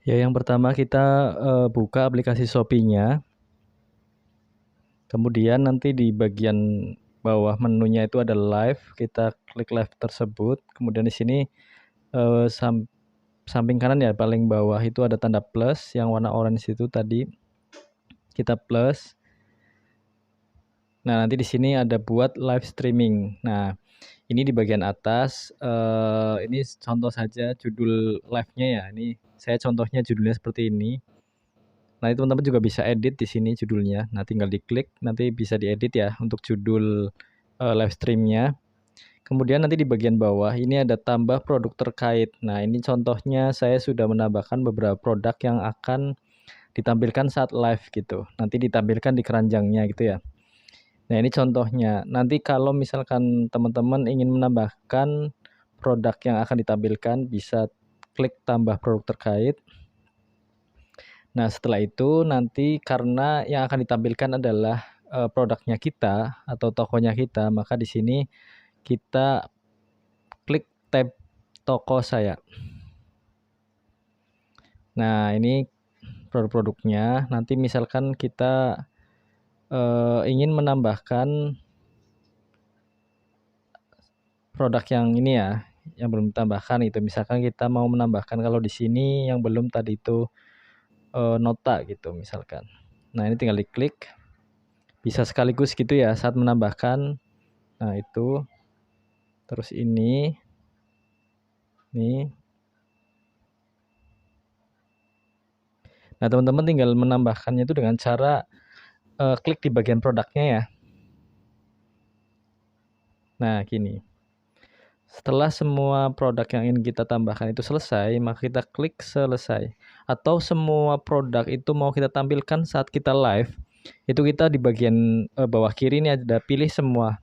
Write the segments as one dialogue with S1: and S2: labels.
S1: Ya, yang pertama kita buka aplikasi Shopee-nya. Kemudian nanti di bagian bawah menunya itu ada live, kita klik live tersebut. Kemudian di sini eh, sam- samping kanan ya paling bawah itu ada tanda plus yang warna orange itu tadi. Kita plus. Nah, nanti di sini ada buat live streaming. Nah, ini di bagian atas ini contoh saja judul live-nya ya. Ini saya contohnya judulnya seperti ini. Nah, itu teman-teman juga bisa edit di sini judulnya. Nah, tinggal diklik, nanti bisa diedit ya untuk judul live streamnya. Kemudian nanti di bagian bawah ini ada tambah produk terkait. Nah, ini contohnya saya sudah menambahkan beberapa produk yang akan ditampilkan saat live gitu. Nanti ditampilkan di keranjangnya gitu ya. Nah, ini contohnya. Nanti kalau misalkan teman-teman ingin menambahkan produk yang akan ditampilkan, bisa klik tambah produk terkait. Nah, setelah itu nanti karena yang akan ditampilkan adalah produknya kita atau tokonya kita, maka di sini kita klik tab toko saya. Nah, ini produk-produknya. Nanti misalkan kita ingin menambahkan produk yang ini ya, yang belum ditambahkan itu. Misalkan kita mau menambahkan kalau di sini yang belum tadi itu nota gitu misalkan. Nah, ini tinggal diklik. Bisa sekaligus gitu ya saat menambahkan. Nah, itu. Terus ini nih. Nah, teman-teman tinggal menambahkannya itu dengan cara klik di bagian produknya ya. Nah, gini. Setelah semua produk yang ingin kita tambahkan itu selesai, maka kita klik selesai. Atau semua produk itu mau kita tampilkan saat kita live, itu kita di bagian bawah kiri ini ada pilih semua.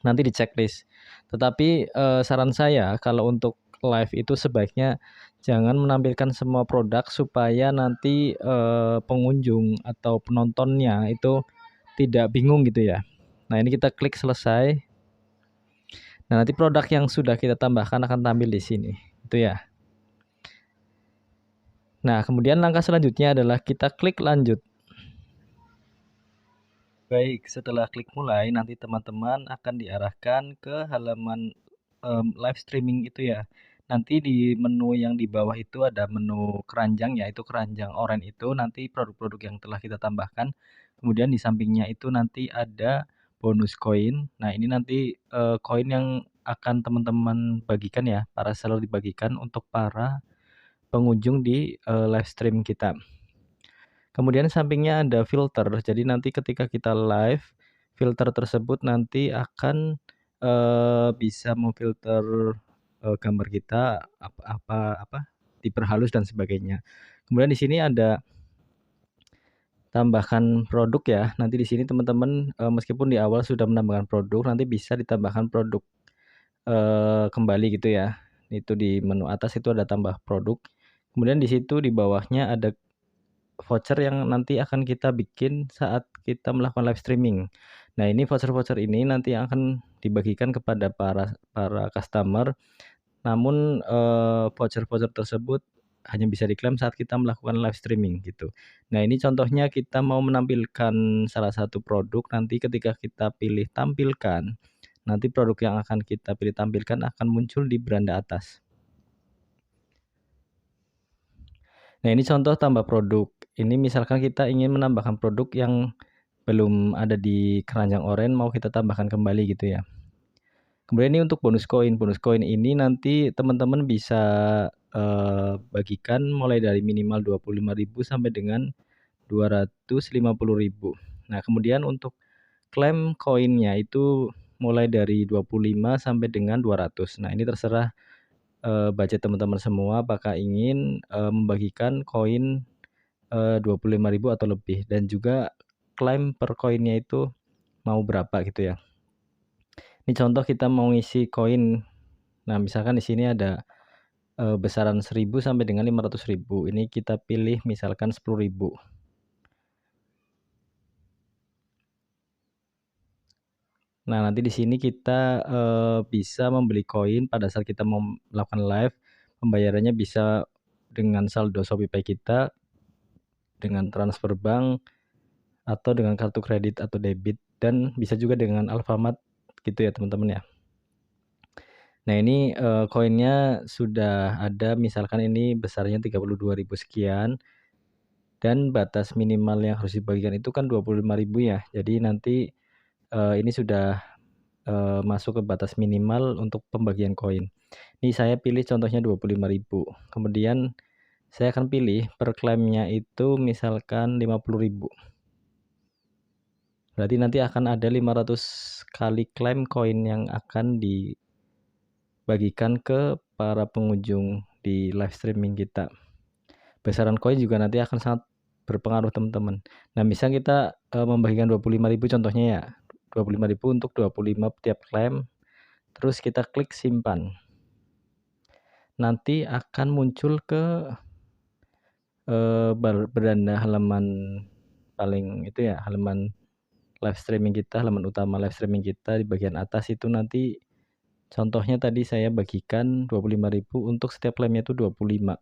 S1: Nanti di checklist. Tetapi saran saya kalau untuk live itu sebaiknya jangan menampilkan semua produk supaya nanti pengunjung atau penontonnya itu tidak bingung gitu ya. Nah, ini kita klik selesai. Nah, nanti produk yang sudah kita tambahkan akan tampil di sini. Itu ya. Nah, kemudian langkah selanjutnya adalah kita klik lanjut. Baik, setelah klik mulai, nanti teman-teman akan diarahkan ke halaman live streaming itu ya. Nanti di menu yang di bawah itu ada menu keranjang ya, itu keranjang oranye itu nanti produk-produk yang telah kita tambahkan. Kemudian di sampingnya itu nanti ada bonus koin. Nah, ini nanti koin yang akan teman-teman bagikan ya, para seller dibagikan untuk para pengunjung di live stream kita. Kemudian sampingnya ada filter. Jadi nanti ketika kita live, filter tersebut nanti akan bisa memfilter gambar kita apa diperhalus dan sebagainya. Kemudian di sini ada tambahkan produk ya. Nanti di sini teman-teman meskipun di awal sudah menambahkan produk, nanti bisa ditambahkan produk kembali gitu ya. Itu di menu atas itu ada tambah produk. Kemudian di situ di bawahnya ada voucher yang nanti akan kita bikin saat kita melakukan live streaming. Nah, ini voucher-voucher ini nanti akan dibagikan kepada para para customer. Namun voucher-voucher tersebut hanya bisa diklaim saat kita melakukan live streaming gitu. Nah, ini contohnya kita mau menampilkan salah satu produk, nanti ketika kita pilih tampilkan, nanti produk yang akan kita pilih tampilkan akan muncul di beranda atas. Nah, ini contoh tambah produk. Ini misalkan kita ingin menambahkan produk yang belum ada di keranjang oranye mau kita tambahkan kembali gitu ya. Kemudian ini untuk bonus koin. Bonus koin ini nanti teman-teman bisa bagikan mulai dari minimal 25.000 sampai dengan 250.000. Nah, kemudian untuk klaim koinnya itu mulai dari 25 sampai dengan 200. Nah, ini terserah budget teman-teman semua apakah ingin membagikan koin 25.000 atau lebih, dan juga klaim per koinnya itu mau berapa gitu ya. Ini contoh kita mau ngisi koin. Nah, misalkan di sini ada besaran 1.000 sampai dengan 500.000. Ini kita pilih misalkan 10.000. Nah, nanti di sini kita bisa membeli koin pada saat kita mau melakukan live. Pembayarannya bisa dengan saldo ShopeePay kita, dengan transfer bank, atau dengan kartu kredit atau debit, dan bisa juga dengan Alfamart gitu ya teman-teman ya. Nah ini koinnya sudah ada, misalkan ini besarnya 32.000 sekian, dan batas minimal yang harus dibagikan itu kan 25.000 ya. Jadi nanti ini sudah masuk ke batas minimal untuk pembagian koin. Ini saya pilih contohnya 25.000. Kemudian saya akan pilih per klaimnya itu misalkan 50.000. Berarti nanti akan ada 500 kali klaim koin yang akan dibagikan ke para pengunjung di live streaming kita. Besaran koin juga nanti akan sangat berpengaruh teman-teman. Nah, misal kita membagikan 25.000 contohnya ya. 25.000 untuk 25 tiap klaim. Terus kita klik simpan. Nanti akan muncul ke beranda halaman paling itu ya, halaman live streaming kita, halaman utama live streaming kita di bagian atas itu nanti contohnya tadi saya bagikan 25.000 untuk setiap klaimnya itu 25.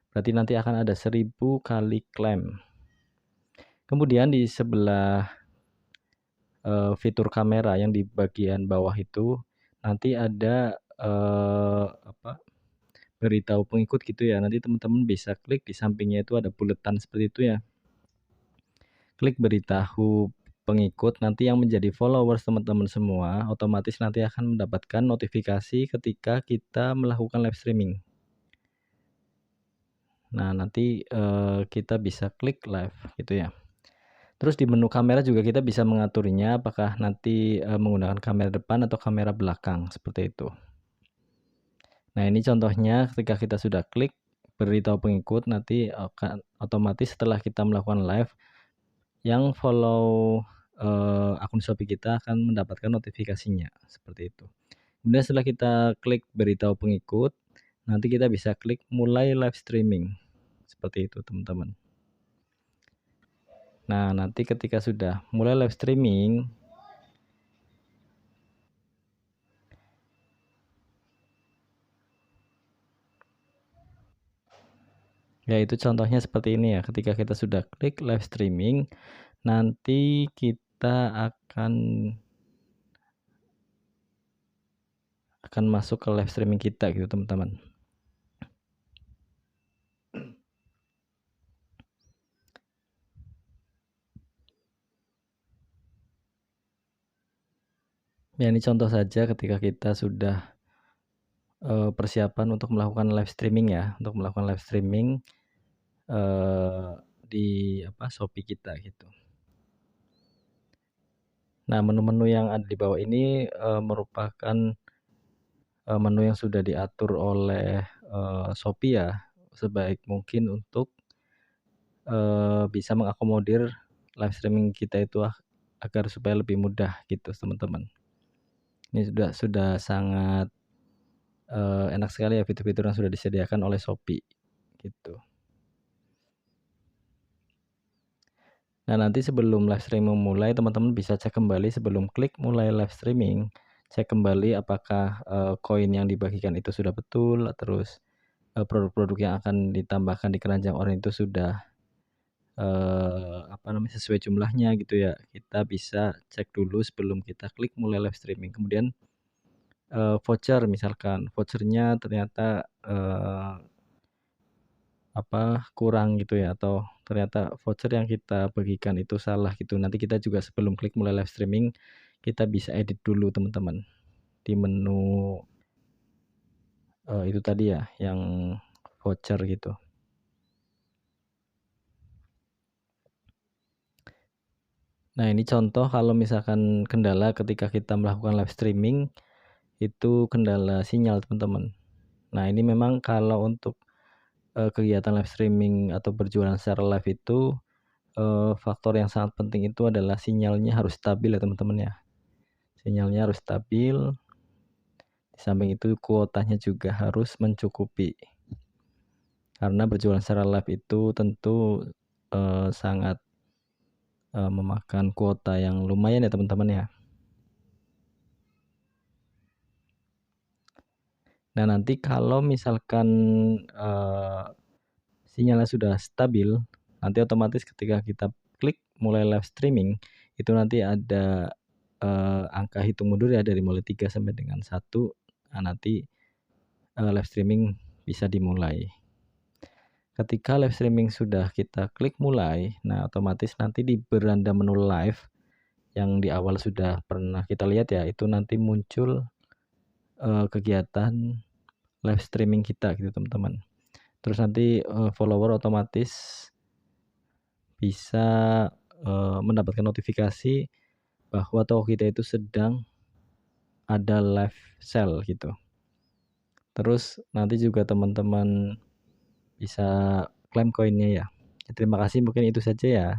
S1: Berarti nanti akan ada 1.000 kali klaim. Kemudian di sebelah fitur kamera yang di bagian bawah itu nanti ada beritahu pengikut gitu ya. Nanti teman-teman bisa klik di sampingnya itu ada buletan seperti itu ya. Klik beritahu pengikut, nanti yang menjadi followers teman-teman semua otomatis nanti akan mendapatkan notifikasi ketika kita melakukan live streaming. Nah, nanti kita bisa klik live gitu ya. Terus di menu kamera juga kita bisa mengaturnya apakah nanti menggunakan kamera depan atau kamera belakang seperti itu. Nah, ini contohnya ketika kita sudah klik beritahu pengikut, nanti akan otomatis setelah kita melakukan live, yang follow akun Shopee kita akan mendapatkan notifikasinya seperti itu. Kemudian setelah kita klik beritahu pengikut, nanti kita bisa klik mulai live streaming seperti itu teman-teman. Nah, nanti ketika sudah mulai live streaming, yaitu contohnya seperti ini ya. Ketika kita sudah klik live streaming, nanti kita akan masuk ke live streaming kita gitu teman-teman. Ya, ini contoh saja ketika kita sudah persiapan untuk melakukan live streaming ya, untuk melakukan live streaming di Shopee kita gitu. Nah, menu-menu yang ada di bawah ini merupakan menu yang sudah diatur oleh Shopee ya, sebaik mungkin untuk bisa mengakomodir live streaming kita itu agar supaya lebih mudah gitu teman-teman. Ini sudah sangat enak sekali ya fitur-fitur yang sudah disediakan oleh Shopee gitu. Nah, nanti sebelum live streaming memulai, teman-teman bisa cek kembali sebelum klik mulai live streaming, cek kembali apakah koin yang dibagikan itu sudah betul, terus produk-produk yang akan ditambahkan di keranjang oranye itu sudah sesuai jumlahnya gitu ya. Kita bisa cek dulu sebelum kita klik mulai live streaming. Kemudian voucher misalkan, vouchernya ternyata kurang gitu ya, atau ternyata voucher yang kita bagikan itu salah gitu. Nanti kita juga sebelum klik mulai live streaming, kita bisa edit dulu teman-teman di menu itu tadi ya, yang voucher gitu. Nah, ini contoh kalau misalkan kendala ketika kita melakukan live streaming, itu kendala sinyal teman-teman. Nah, ini memang kalau untuk kegiatan live streaming atau berjualan secara live itu faktor yang sangat penting itu adalah sinyalnya harus stabil ya teman-teman ya. Sinyalnya harus stabil, di samping itu kuotanya juga harus mencukupi. Karena berjualan secara live itu tentu sangat memakan kuota yang lumayan ya teman-teman ya. Nah, nanti kalau misalkan sinyalnya sudah stabil, nanti otomatis ketika kita klik mulai live streaming, itu nanti ada angka hitung mundur ya dari mulai 3 sampai dengan 1. Nah, nanti live streaming bisa dimulai. Ketika live streaming sudah kita klik mulai, nah otomatis nanti di beranda menu live yang di awal sudah pernah kita lihat ya, itu nanti muncul kegiatan live streaming kita gitu teman-teman. Terus nanti follower otomatis bisa mendapatkan notifikasi bahwa toko kita itu sedang ada live sale gitu. Terus nanti juga teman-teman bisa klaim koinnya ya. Terima kasih, mungkin itu saja ya.